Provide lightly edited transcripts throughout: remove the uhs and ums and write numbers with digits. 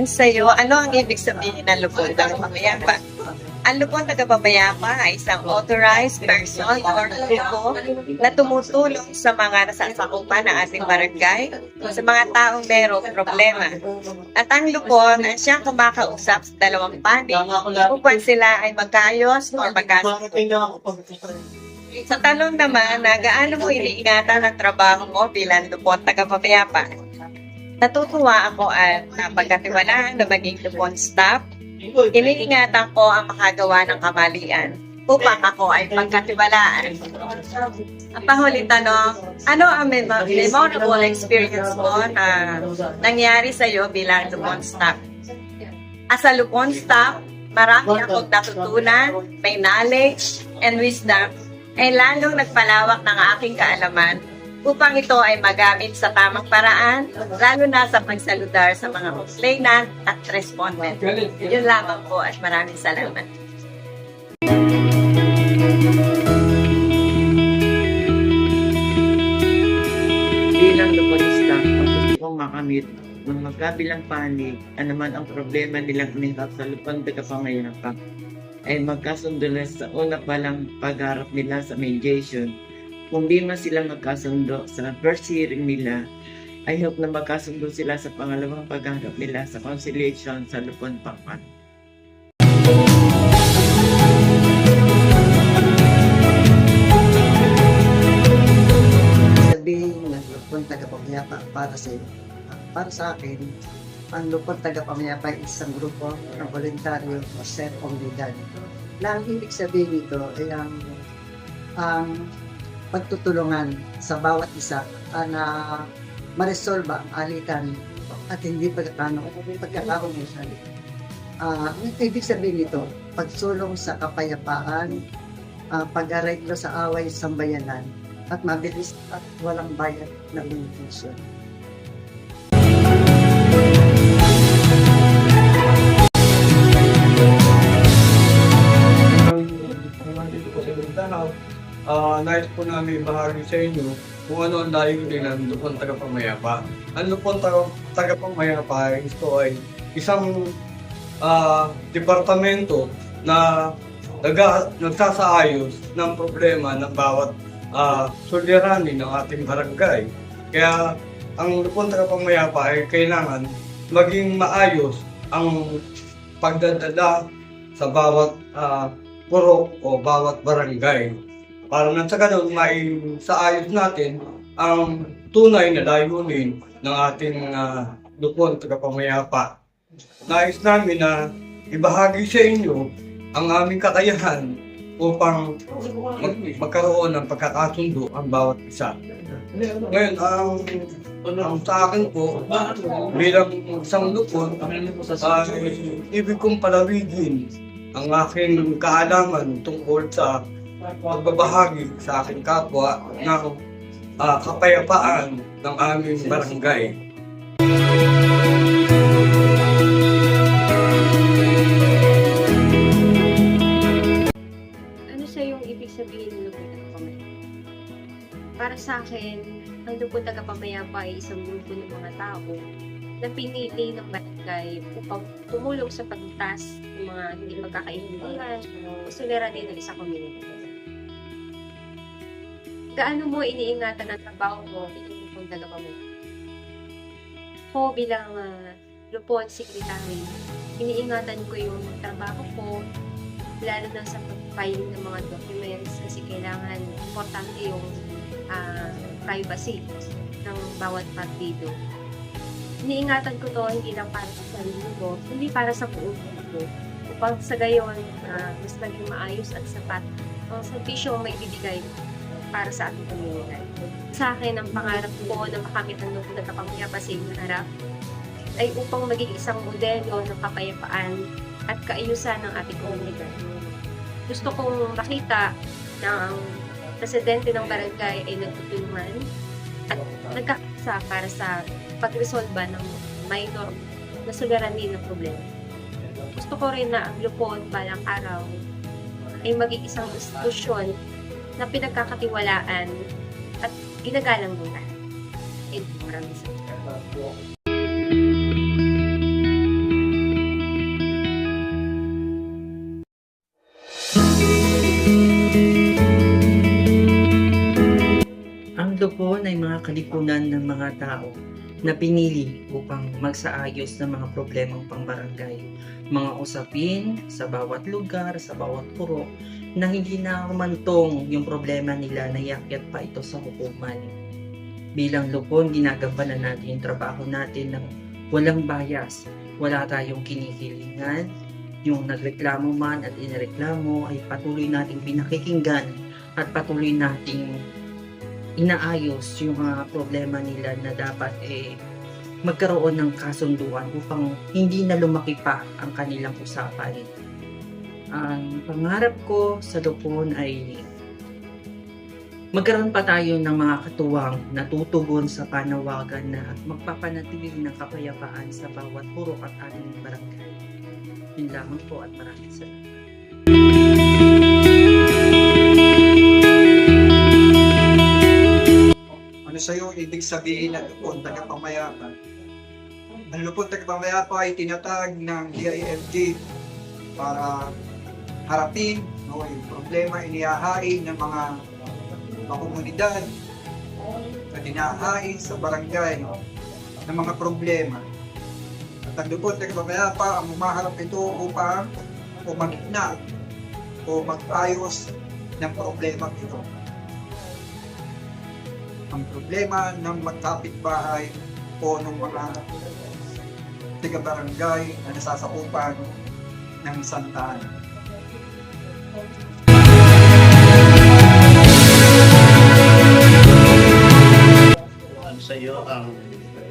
Sa'yo, ano ang ibig sabihin ng lupon tagapagmayapa? Ang lupon tagapagmayapa ay isang authorized person or grupo na tumutulong sa mga nasasakupan ng ating barangay, sa mga taong mayroong problema. At ang lupon ay siyang kumakausap sa dalawang panig upang sila ay magkaayos o magkasundo. Sa tanong naman na gaano mo iniingatan ang trabaho mo bilang lupon tagapagmayapa? Natutuwa ako at napagkatiwalaan na maging lupon staff. Iniingatan ko ang makagawa ng kamalian upang ako ay pagkatiwalaan. Ang pahuling tanong, ano ang memorable experience mo na nangyari sa iyo bilang lupon staff? As a lupon staff, marami akong natutunan, may knowledge and wisdom ay lalong nagpalawak ng aking kaalaman upang ito ay magamit sa tamang paraan, lalo na sa pagsaludar sa mga complainant at respondent. Yun lamang po at maraming salamat. Bilang luponista, ang gusto kong makamit ng magkabilang panig, naman ang problema nilang umintak sa lupon tagapangmayapa ay magkasundo na sa una palang pagharap nila sa mediation. Kung di man sila magkasundo sa first hearing nila, I hope na magkasundo sila sa pangalawang pagharap nila sa conciliation sa Lupon Pangpan. Sabihin ng lupon tagapagmayapa para sa akin, ang lupon tagapagmayapa ay isang grupo ng voluntaryo o self-comunidad. Na ang ibig sabihin nito ay ang pagtutulungan sa bawat isa na maresolba ang alitan at hindi pagkakaroon. Ang ibig sabihin nito, pagsulong sa kapayapaan, pag-areglo sa away sa sambayanan, at mabilis at walang bayad na benepisyo. Nais po namin bahagi sa inyo kung ano ang layunin ng lupon tagapagmayapa. Ang lupon tagapagmayapa ay isang departamento na nagsasaayos ng problema ng bawat suliranin ng ating barangay. Kaya ang lupon tagapagmayapa ay kailangan maging maayos ang pagdadala sa bawat purok o bawat barangay. Para nang sa ganun, maisaayos natin ang tunay na layunin ng ating lupon tagapagmayapa. Nais namin na ibahagi sa inyo ang aming kakayahan upang magkaroon ng pagkakasundo ang bawat isa. Ngayon, ang sa akin po, bilang isang lupon, ibig kong palawigin ang aking kaalaman tungkol sa pagbabahagi sa aking kapwa ng kapayapaan ng aming barangay. Ano sa yung ibig sabihin ng lupon tagapagmayapa? Para sa akin, ang lupon tagapagmayapa ay isang grupo ng mga tao na pinili ng barangay upang tumulong sa pagtas ng mga hindi magkakaintindihan o suliranin ng isang komunidad. Gaano mo iniingatan ang trabaho mo bilang lupon tagapagmayapa? Ako bilang lupon secretary, iniingatan ko yung trabaho ko, lalo na sa pag-filing ng mga documents kasi kailangan importante yung privacy ng bawat partido. Iniingatan ko to hindi lang para sa sarili ko, hindi para sa buong grupo. Upang sa gayon, mas maging maayos at sapat ang servisyo may ibibigay para sa ating komunidad. Sa akin, ang pangarap ko na makamit ang lupon tagapagmayapa sa inyong harap ay upang maging isang modelo ng kapayapaan at kaayusan ng ating komunidad. Gusto kong makita na ang presidente ng barangay ay nagtutulungan at nagkakaisa para sa pagresolba ng minor na suliranin ng problema. Gusto ko rin na ang Lupon balang araw ay maging isang institusyon na pinagkakatiwalaan at ginagalang ng lahat. Maraming salamat. Ang Lupon ay mga kalipunan ng mga tao na pinili upang magsaayos ng mga problemang pangbarangay, mga usapin sa bawat lugar, sa bawat puro, na hindi na humantong yung problema nila na iakyat pa ito sa hukuman. Bilang Lupon, ginagampanan natin yung trabaho natin ng walang bias, wala tayong kinikilingan, yung nagreklamo man at inireklamo ay patuloy nating pinakikinggan at patuloy nating inaayos yung mga problema nila na dapat magkaroon ng kasunduan upang hindi na lumaki pa ang kanilang usapan. Ang pangarap ko sa Lupon ay magkaroon pa tayo ng mga katuwang na tutugon sa panawagan na magpapanatili ng kapayapaan sa bawat purok at ating barangay. Yun lamang po at maraming salamat. Ano sa'yo ibig sabihin ng lupon tagapamayapan? Ang lupon tagapamayapan ay tinatag ng DILG para harapin yung problema inihahain ng mga komunidad na dinahain sa barangay ng mga problema. At ang lupon tagapamayapan ang umaharap ito upang umagitna o mag-ayos ng problema ito. Ang problema ng magkapitbahay o ng mga taga-barangay na nasasakupan ng santaan. Ano sa iyo ang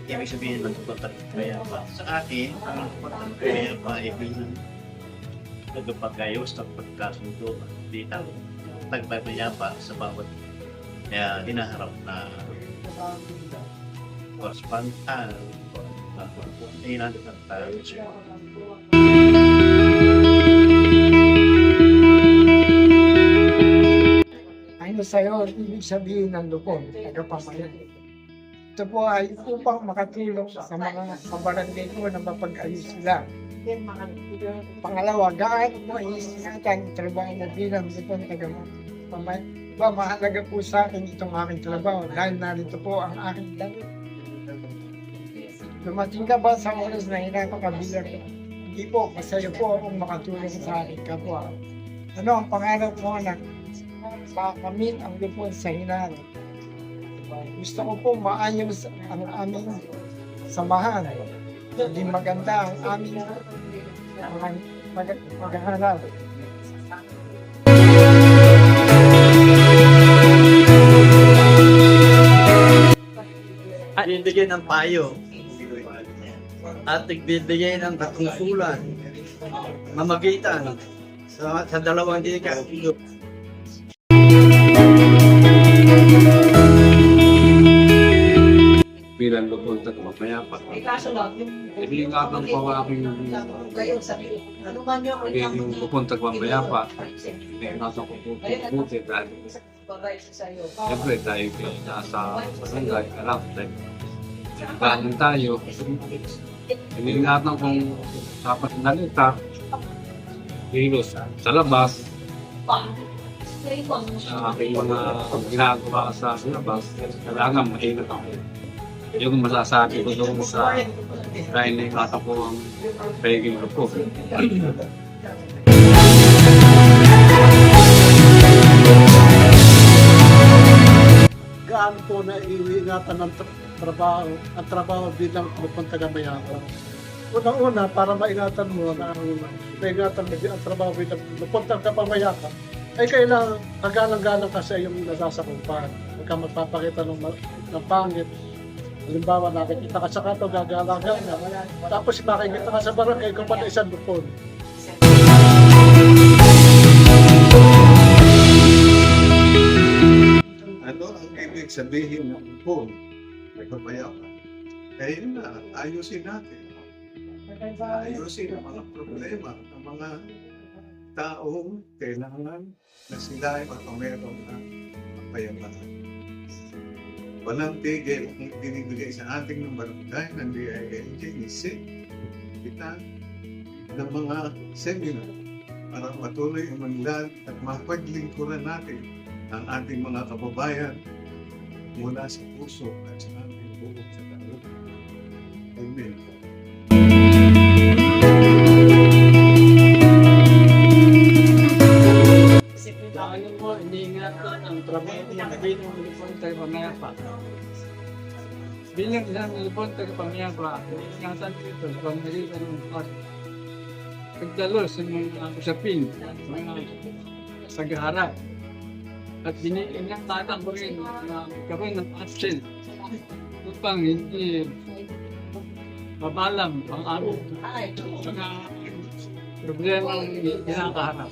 ibig sabihin ng pagpapayapa? Sa akin, ang pagpapayapa ay bilang nagpapagayos ng pagkasundo at ditang pagpapayapa sa bawat kaya hinaharap na korrespondan hinaharap na tayo. Ano sa'yo, ibig sabihin ng lupon, tagapamayapan. Ito po ay upang makatulong sa mga sa barangay ko na mapag-ayos sila. Pangalawa, gaano mo iingatan ang trabaho mo bilang lupon tagapamayapan. Mahalaga po sa akin itong aking trabaho dahil narito po ang aking damit. Dumating ka ba sa oras na hinako ka bilang? Hindi po, masaya po akong makatulong sa aking kapwa. Ano ang pangarap mo na makamit ang lupon sa hinarap? Gusto ko po maayos ang aming samahan. Hindi maganda ang aming maghahanap. Nagbibigay ng payo at nagbibigay ng katungkulan, mamagitan sa dalawang dika. Bilang lupon tagapagmayapa. Iniingatan ko ang aking pagiging lupon tagapagmayapa. Iniingatan ko po buti dahil siyempre tayo nasa barangay, alam tayo. Kanan tayo. Iniingatan kong dapat nalita, kilos sa labas, sa aking mga ginagawa sa labas, kailangan maingat ako. Yung masasabi ko doon sa dahil naingatan ko ang pagiging lupon. Gaano po na iingatan ng trabaho, ang trabaho bilang lupon tagapamayapan. Unang-una, para maingatan mo na maingatan mo ang trabaho bilang lupon tagapamayapan, ay kailangan kagalang-galang ka sa iyong nasasakupan. Huwag ka magpapakita ng pangit. Halimbawa, nakikita ka sa kanto, gagalaga na. Tapos makikita ka sa barangay kung pala isang lupon. Ano ang ibig sabihin ng lupon? Nagpapayapa. Kaya yun na, ayusin natin. Ayusin ang mga problema ng mga taong kailangan na sila ay magpameron ng kapayapaan. Walang tigil ang binibigay sa ating ng barangay ng DILG ni SIG kita ng mga seminar para patuloy ang manglad at mapaglingkuran natin ang ating mga kababayan mula sa puso at sa ating buong sa tanong. Amen. Ano po, iniingatan ang trabaho ng bilang lupon tagapangayapa. Bilang isang lupon tagapangayapa, iniingatan dito sa pamilihan ng part. Pagdalos sa mga usapin, mga sagharap. At iniingatan ko rin na magkaroon ng action upang hindi mabalam ang aming mga problema ang kinakaharap.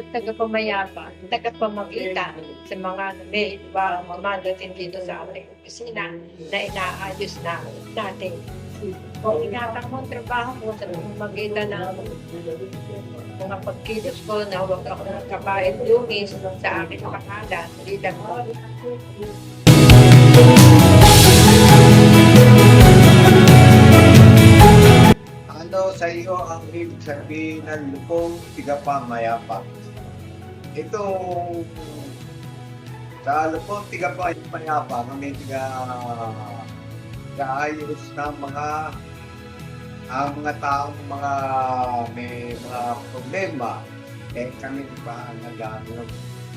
Tagapamayapa, tagapamagitan sa mga iba mamadating dito sa ating opisina na inaayos na natin. O ingatan mo ang trabaho mo sa pamamagitan ng mga pagkilos ko na huwag ako nagkabain lumis sa aking pangalan. Litan mo. Ano sa iyo ang ibig sabihin ng lupong tigapamayapa? Ito sa lupong tigapamayapa kami kaayos ng mga taong may mga problema kami pa ang nag-ano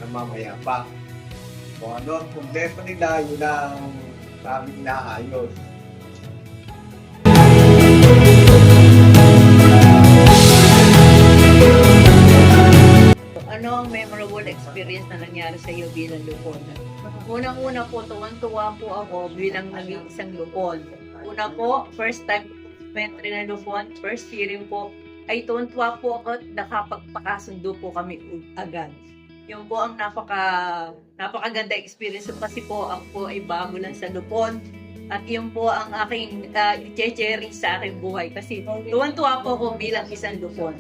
ng mamayapa. Kung ano ang problema nila, yun ang aming naayos. Ano ang memorable experience na nangyari sa iyo bilang lupon? Unang-una po, tuwang-tuwa po ako bilang naging isang lupon. Una po, first time entry na lupon, first hearing po, ay tuwang-tuwa po ako at nakapagpakasundo po kami agad. Yung po ang napakaganda experience kasi po ako po ay bago lang sa lupon. At yun po ang aking i-sharing sa aking buhay kasi tuwang-tuwa po ako bilang isang lupon.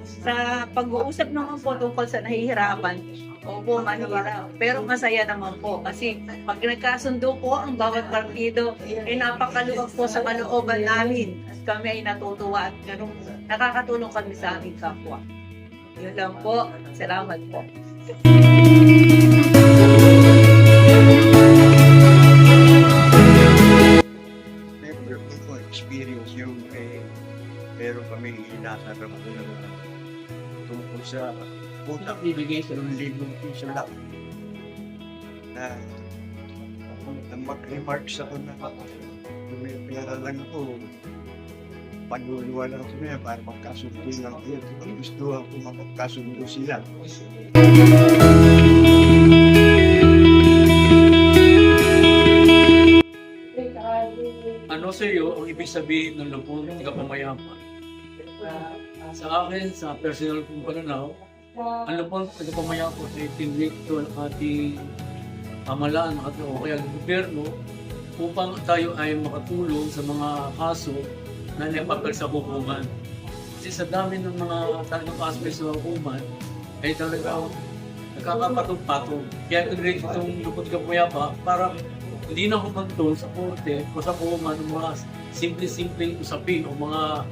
Sa pag-uusap naman po tungkol sa nahihirapan, opo, mahirap. Pero masaya naman po kasi pag nagkasundo po ang bawat partido, ay napakaluwag po sa kalooban namin. At kami ay natutuwa at ganun, nakakatulong kami sa aming kapwa. Yun lang po. Salamat po. Never ko experience yung pero kami inaharap ko na tungkol sa utang bibigay sa 1,000 piso lang. Na mag-remarks ako na may pera lang ako. Panuluwa lang ako na para magkasundo lang yun. Kung gusto ako magkasundo sila. Ano sa iyo ang ibig sabihin ng lupon tagapamayapa? Sa akin, sa personal kong pananaw, ang lupon tagapamayapa ay tinrito ng ating amalaan at o kaya gobyerno upang tayo ay makatulong sa mga kaso na napapal sa hukuman. Kasi sa dami ng mga talagang aspects sa hukuman ay talagang nakakapatong-patong. Kaya tinrito itong lupon tagapamayapa para hindi na humantong sa korte o sa hukuman ng mga simple-simple usapin o mga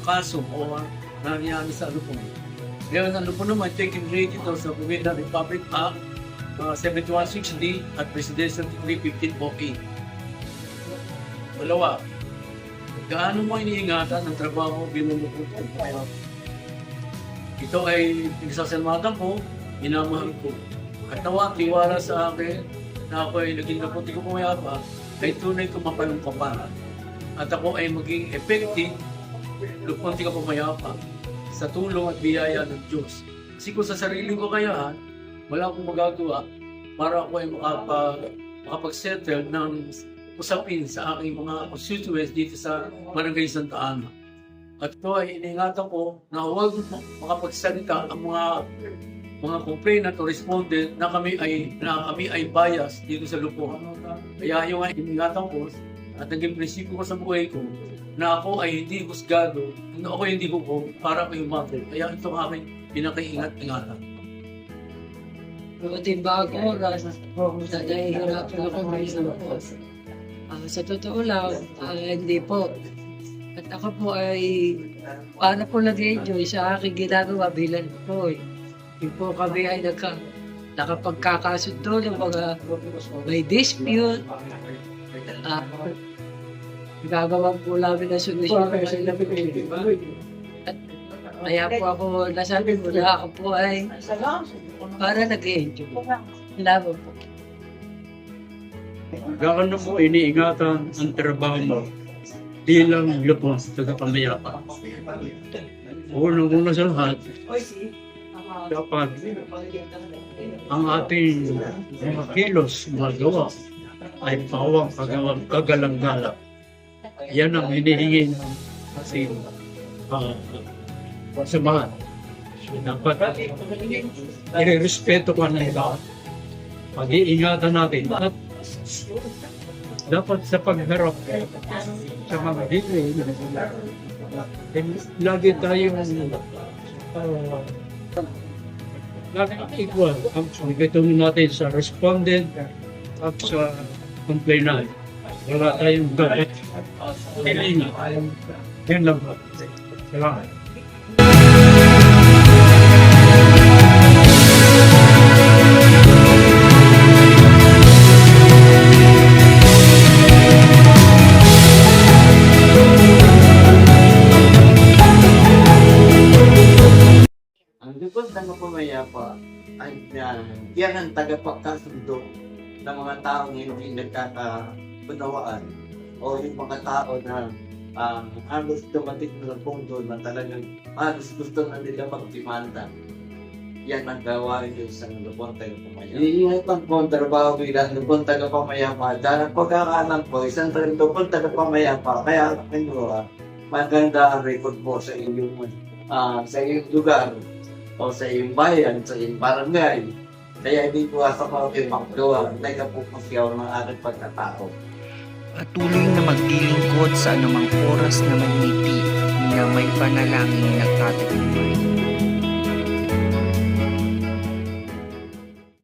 kaso o nangyayari sa lupon. Ngayon, ang lupon naman, taking rate ito sa Provincial Republic Act 7160 at Presidential Decree 1508. Dalawa, gaano mo iniingatan ang trabaho bilang lupon? Ito ay pagsasalmatan ko, minamahal ko. At nawa, tiwala sa akin na ako ay naging lupon tagapamayapa ay tunay ko mapalungkapan. At ako ay maging effective lupon tagapamayapa sa tulong at biyaya ng Diyos. Kasi kung sa sarili ko kaya, wala akong magagawa para ako ay makapag-settle ng usapin sa aking mga constituents dito sa Barangay Santa Ana. At ito ay iningatan ko na huwag makapagsalita ang mga complainant o respondent na kami ay bias dito sa Lupon. Kaya yung iningatan ko at naging prinsipyo ko sa buhay ko na ako ay hindi husgado, na ako ay hindi hukom para may umatin. Kaya ito ang aking pinakaingat-ingatan. Buti bago, nahihirapan ako ngayon. Sa totoo lang, hindi po. At ako po ay paano po nag-enjoy sa aking ginagawa bilang po. Hindi po kami ay nakapagkakasundo ng mga may dispute. Gagawa po namin na solusyon sa sila. At kaya po ako nasabi mo na ako po ay para nag-enjoy. Salamat po. Gaano mo iniingatan ang trabaho mo bilang Lupon tagapangmayapa? Unang-una sa lahat, dapat ang ating mga kilos, mga gawa ay pawang kagalang-galang. Yan ang hinihingi ng ating samahan. Dapat i-respeto ka ng iba. Pag-iingatan natin. At dapat sa pagharap sa mga hili, lagi tayong equal ang pagkatong natin sa respondent at sa complainant. Wala tayong dapat hilingan. Yan lang po. Salamat. Ang lupon tagapangmayapa ay yan ang tagapagkasundo ng mga taong hindi nagkakaunawaan o yung mga tao na halos dumating na punto na talagang halos gusto na nila magdemanda. Yan ang gawain yung isang lupon tagapangmayapa. Iingatan po ang trabaho bilang lupon tagapangmayapa. Dahil pagkakanan po, isang lupon tagapangmayapa. Kaya maganda ang record po sa inyong lugar o sa iyong bayan, sa iyong barangay. Kaya hindi ko asa ko maggawa. Hindi ka po ng aking pagkatao. Patuloy na maglilingkod sa anumang oras na may ngiti na may panalangin nagtatagumpay.